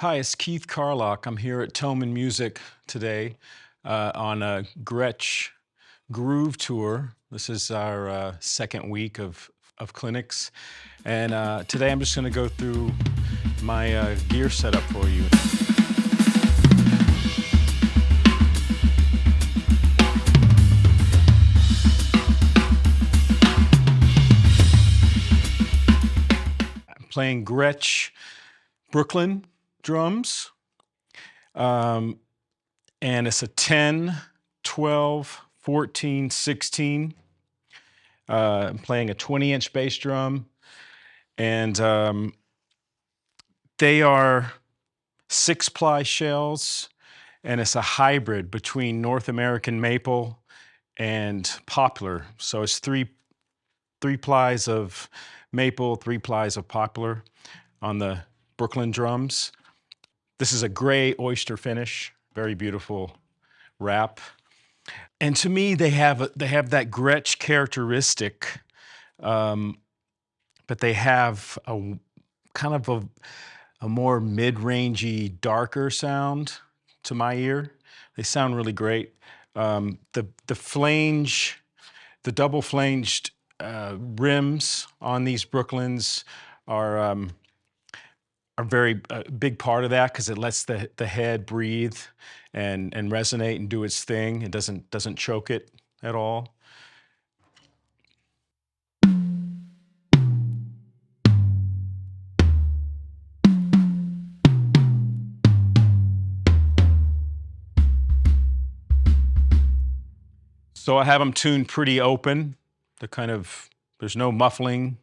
Hi, it's Keith Carlock. I'm here at Thomann Music today on a Gretsch Groove Tour. This is our second week of clinics. And today I'm just going to go through my gear setup for you. I'm playing Gretsch Brooklyn drums. And it's a 10, 12, 14, 16. I'm playing a 20-inch bass drum. And they are 6-ply shells, and it's a hybrid between North American maple and poplar. So it's three plies of maple, 3 plies of poplar on the Brooklyn drums. This is a gray oyster finish, very beautiful wrap. And to me, they have that Gretsch characteristic, but they have a kind of a more mid-rangey, darker sound to my ear. They sound really great. The flange, the double flanged rims on these Brooklyns are very big part of that because it lets the head breathe and resonate and do its thing. It doesn't choke it at all. So I have them tuned pretty open. There's no muffling.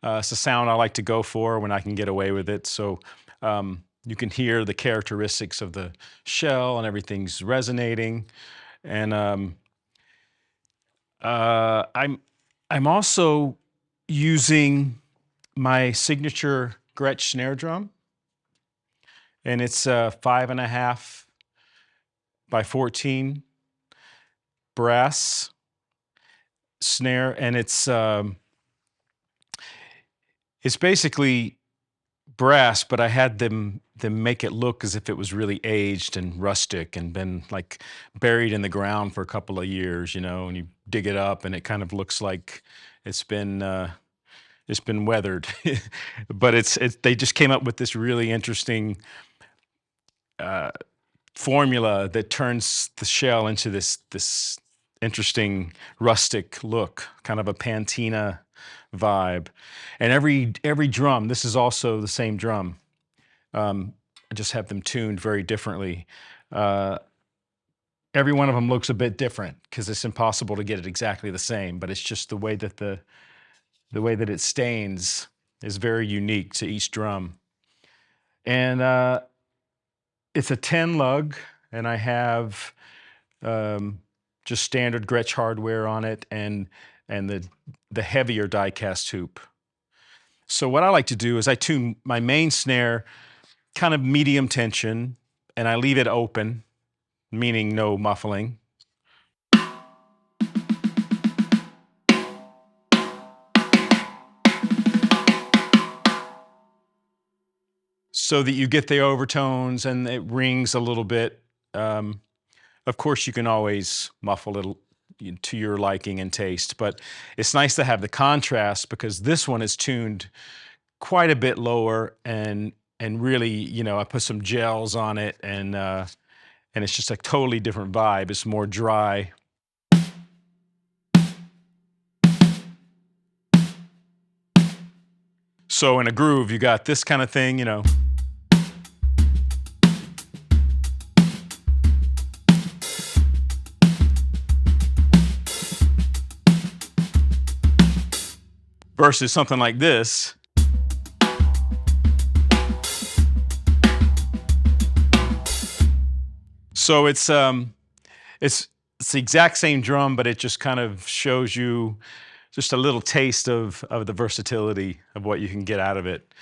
It's a sound I like to go for when I can get away with it. So you can hear the characteristics of the shell and everything's resonating. And I'm also using my signature Gretsch snare drum, and it's a 5.5 by 14 brass snare, and it's basically brass, but I had them make it look as if it was really aged and rustic and been like buried in the ground for a couple of years, you know, and you dig it up and it kind of looks like it's been weathered. But they just came up with this really interesting formula that turns the shell into this interesting rustic look, kind of a patina vibe. And every drum, this is also the same drum. I just have them tuned very differently. Every one of them looks a bit different because it's impossible to get it exactly the same, but it's just the way that the way that it stains is very unique to each drum. And it's a 10 lug, and I have just standard Gretsch hardware on it and the heavier die-cast hoop. So what I like to do is I tune my main snare kind of medium tension, and I leave it open, meaning no muffling. So that you get the overtones and it rings a little bit. Of course, you can always muffle it to your liking and taste, but it's nice to have the contrast because this one is tuned quite a bit lower and really, you know, I put some gels on it and it's just a totally different vibe. It's more dry. So in a groove, you got this kind of thing, you know. Versus something like this. So it's the exact same drum, but it just kind of shows you just a little taste of the versatility of what you can get out of it.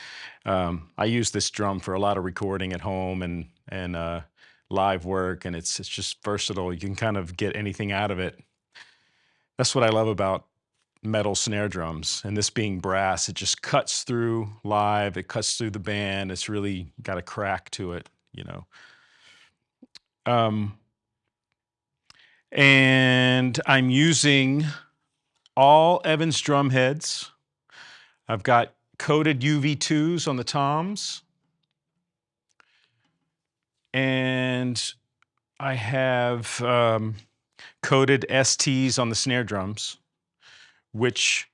I use this drum for a lot of recording at home and live work, and it's just versatile. You can kind of get anything out of it. That's what I love about metal snare drums, and this being brass, it just cuts through live, it cuts through the band, it's really got a crack to it, you know. And I'm using all Evans drum heads. I've got coated UV2s on the toms, and I have coated STs on the snare drums, which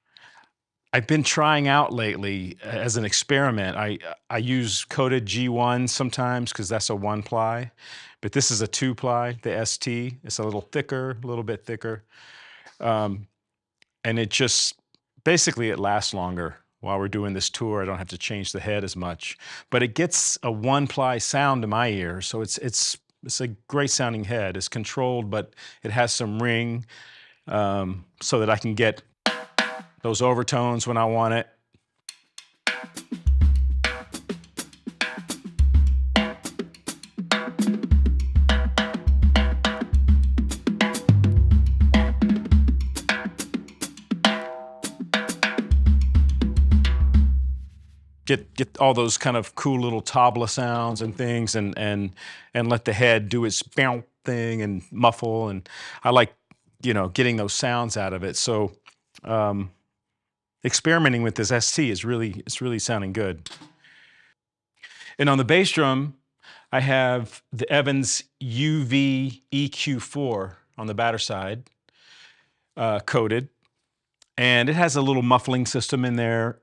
I've been trying out lately as an experiment. I use coated G1 sometimes because that's a 1-ply, but this is a 2-ply, the ST. It's a little thicker, a little bit thicker. And it just, basically it lasts longer. While we're doing this tour, I don't have to change the head as much, but it gets a 1-ply sound to my ear. So it's a great sounding head. It's controlled, but it has some ring so that I can get those overtones when I want it. Get all those kind of cool little tabla sounds and things, and let the head do its bounce thing and muffle. And I like, you know, getting those sounds out of it. So experimenting with this ST it's really sounding good. And on the bass drum, I have the Evans UV EQ4 on the batter side, coated, and it has a little muffling system in there.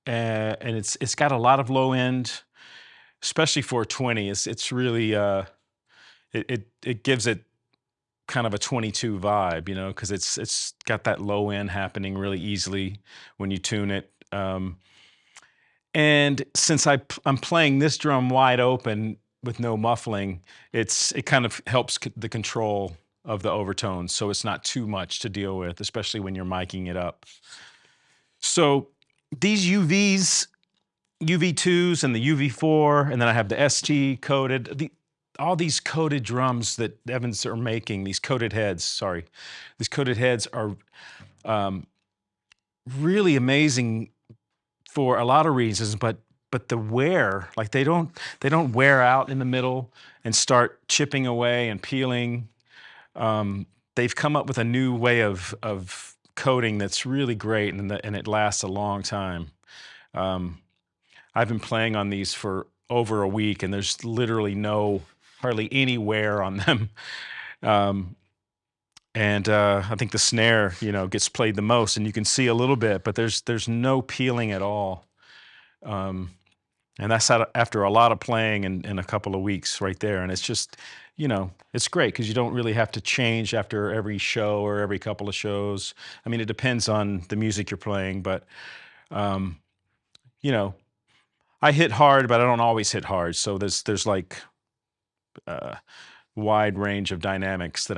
And it's got a lot of low end, especially for a 20. It's really it gives it kind of a 22 vibe, you know, because it's got that low end happening really easily when you tune it. And since I'm playing this drum wide open with no muffling, it kind of helps the control of the overtones, so it's not too much to deal with, especially when you're miking it up. So these UV2s and the UV4, and then I have the ST coated, all these coated drums that Evans are making, these coated heads are really amazing for a lot of reasons, but the wear, like they don't wear out in the middle and start chipping away and peeling. They've come up with a new way of coating that's really great, and it lasts a long time. I've been playing on these for over a week, and there's literally hardly any wear on them. And I think the snare, you know, gets played the most, and you can see a little bit, but there's no peeling at all. And that's after a lot of playing in a couple of weeks right there. And it's just, you know, it's great because you don't really have to change after every show or every couple of shows. I mean, it depends on the music you're playing, but, you know, I hit hard, but I don't always hit hard. So there's like wide range of dynamics that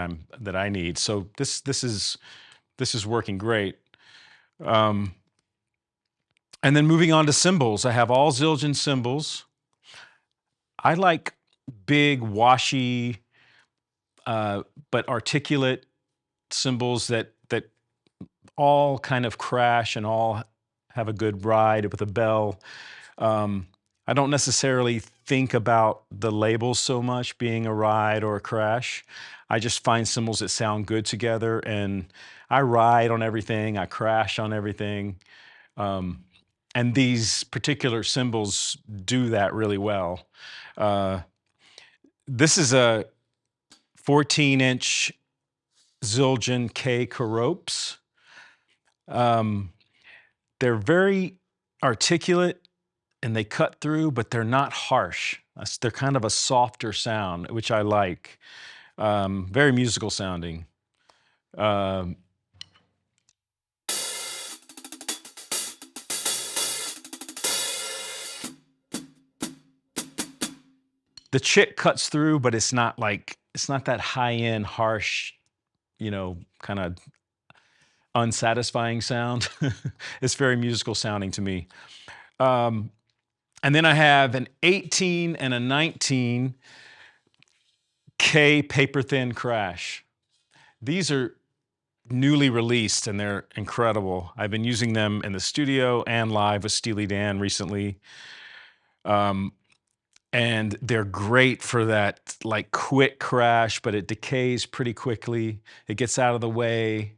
I need. So this is working great. And then moving on to cymbals, I have all Zildjian cymbals. I like big, washy, but articulate cymbals that all kind of crash and all have a good ride with a bell. I don't necessarily think about the labels so much being a ride or a crash. I just find cymbals that sound good together, and I ride on everything, I crash on everything. And these particular cymbals do that really well. This is a 14-inch Zildjian K Caropes. They're very articulate and they cut through, but they're not harsh. They're kind of a softer sound, which I like. Very musical sounding. The chick cuts through, but it's not that high-end, harsh, you know, kind of unsatisfying sound. It's very musical sounding to me. And then I have an 18 and a 19 K paper thin crash. These are newly released, and they're incredible. I've been using them in the studio and live with Steely Dan recently. And they're great for that like quick crash, but it decays pretty quickly. It gets out of the way.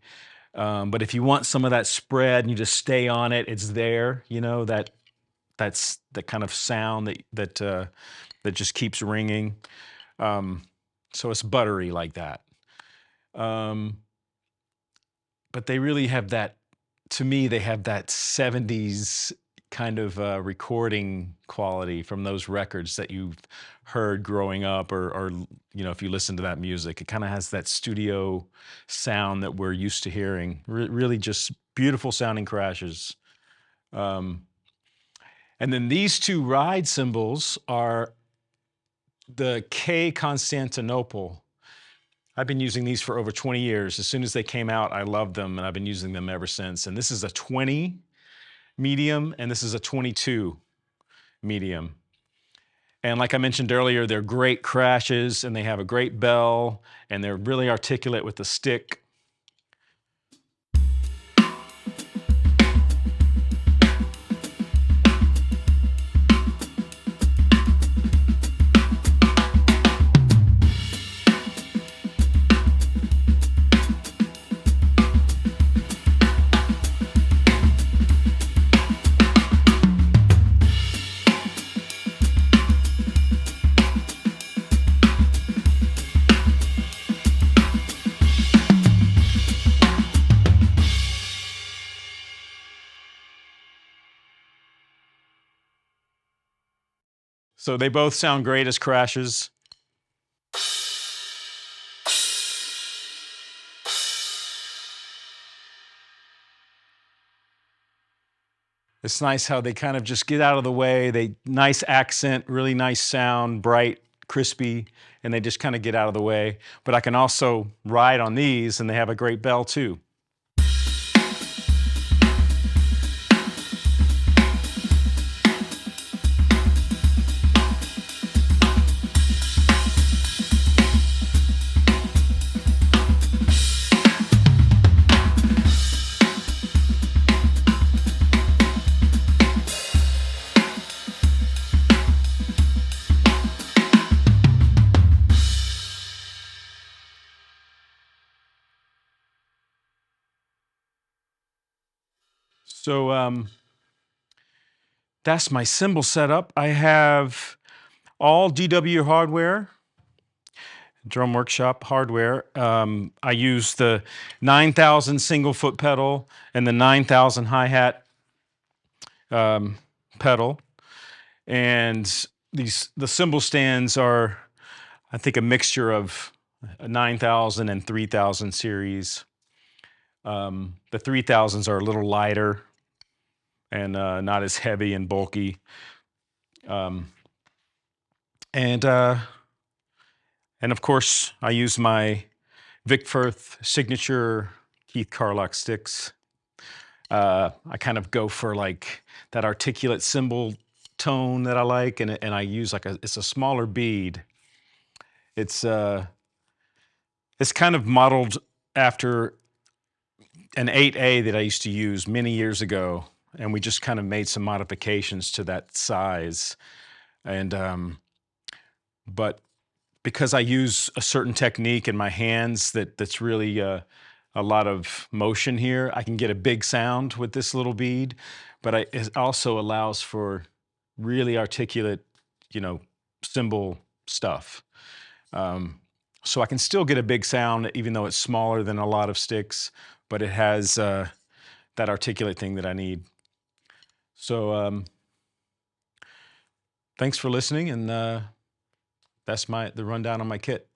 But if you want some of that spread and you just stay on it, it's there. You know, that's the kind of sound that just keeps ringing. So it's buttery like that. But they really have that, to me, they have that 70s kind of recording quality from those records that you've heard growing up, or you know, if you listen to that music, it kind of has that studio sound that we're used to hearing. Really just beautiful sounding crashes. And then these two ride cymbals are the K Constantinople. I've been using these for over 20 years. As soon as they came out, I loved them, and I've been using them ever since. And this is a 20 medium, and this is a 22 medium. And like I mentioned earlier, they're great crashes, and they have a great bell, and they're really articulate with the stick. So they both sound great as crashes. It's nice how they kind of just get out of the way. Nice accent, really nice sound, bright, crispy, and they just kind of get out of the way. But I can also ride on these, and they have a great bell too. So that's my cymbal setup. I have all DW hardware, Drum Workshop hardware. I use the 9000 single foot pedal and the 9000 hi-hat pedal. And the cymbal stands are, I think, a mixture of a 9000 and 3000 series. The 3000s are a little lighter and not as heavy and bulky. And of course, I use my Vic Firth signature Keith Carlock sticks. I kind of go for like that articulate cymbal tone that I like, and I use like it's a smaller bead. It's kind of modeled after an 8A that I used to use many years ago, and we just kind of made some modifications to that size. And but because I use a certain technique in my hands that's really a lot of motion here, I can get a big sound with this little bead, but it also allows for really articulate, you know, cymbal stuff. So I can still get a big sound even though it's smaller than a lot of sticks, but it has that articulate thing that I need. So thanks for listening, and that's the rundown on my kit.